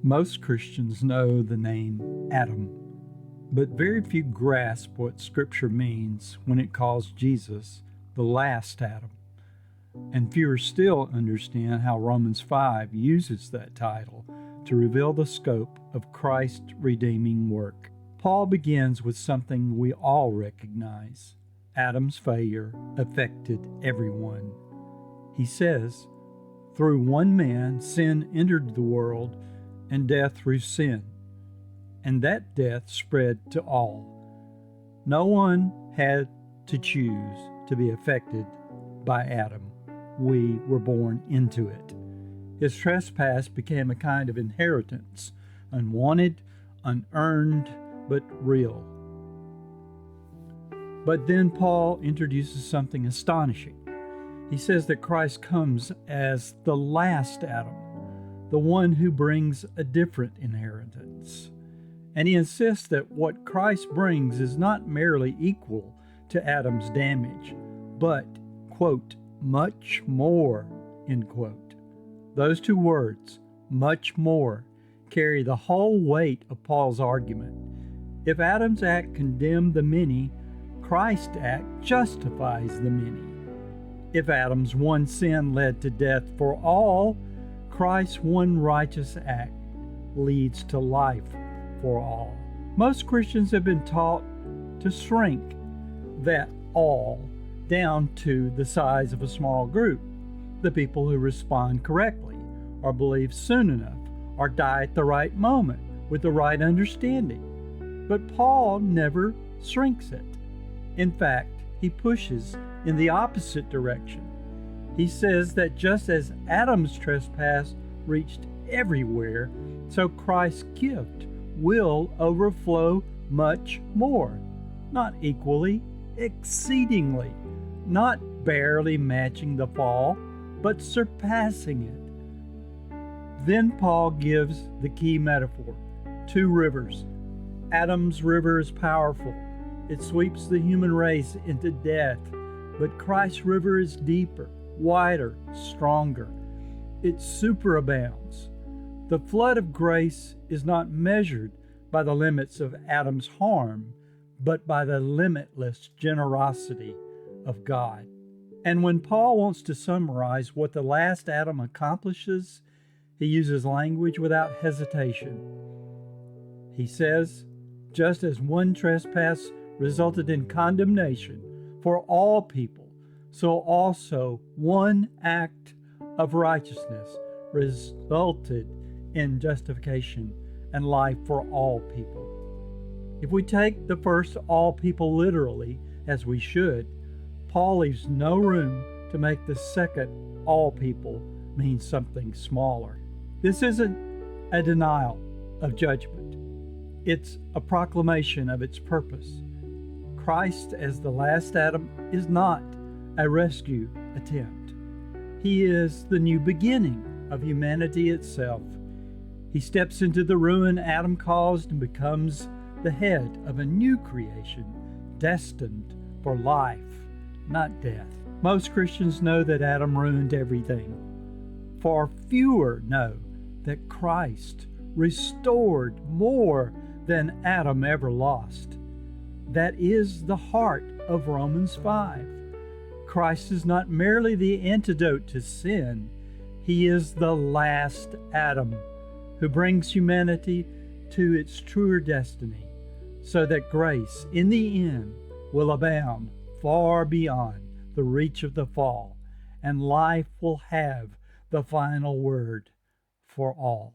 Most Christians know the name Adam, but very few grasp what Scripture means when it calls Jesus the last Adam. And fewer still understand how Romans 5 uses that title to reveal the scope of Christ's redeeming work. Paul begins with something we all recognize. Adam's failure affected everyone. He says, "Through one man sin entered the world, and death through sin. And that death spread to all." No one had to choose to be affected by Adam. We were born into it. His trespass became a kind of inheritance, unwanted, unearned, but real. But then Paul introduces something astonishing. He says that Christ comes as the last Adam, the one who brings a different inheritance. And he insists that what Christ brings is not merely equal to Adam's damage, but, quote, much more, end quote. Those two words, much more, carry the whole weight of Paul's argument. If Adam's act condemned the many, Christ's act justifies the many. If Adam's one sin led to death for all, Christ's one righteous act leads to life for all. Most Christians have been taught to shrink that all down to the size of a small group, the people who respond correctly, or believe soon enough, or die at the right moment with the right understanding. But Paul never shrinks it. In fact, he pushes in the opposite direction. He says that just as Adam's trespass reached everywhere, so Christ's gift will overflow much more. Not equally, exceedingly. Not barely matching the fall, but surpassing it. Then Paul gives the key metaphor, two rivers. Adam's river is powerful. It sweeps the human race into death, but Christ's river is deeper, wider, stronger. It superabounds. The flood of grace is not measured by the limits of Adam's harm, but by the limitless generosity of God. And when Paul wants to summarize what the last Adam accomplishes, he uses language without hesitation. He says, just as one trespass resulted in condemnation for all people, so also one act of righteousness resulted in justification and life for all people. If we take the first all people literally, as we should, Paul leaves no room to make the second all people mean something smaller. This isn't a denial of judgment. It's a proclamation of its purpose. Christ as the last Adam is not a rescue attempt. He is the new beginning of humanity itself. He steps into the ruin Adam caused and becomes the head of a new creation destined for life, not death. Most Christians know that Adam ruined everything. Far fewer know that Christ restored more than Adam ever lost. That is the heart of Romans 5. Christ is not merely the antidote to sin. He is the last Adam who brings humanity to its truer destiny, so that grace in the end will abound far beyond the reach of the fall, and life will have the final word for all.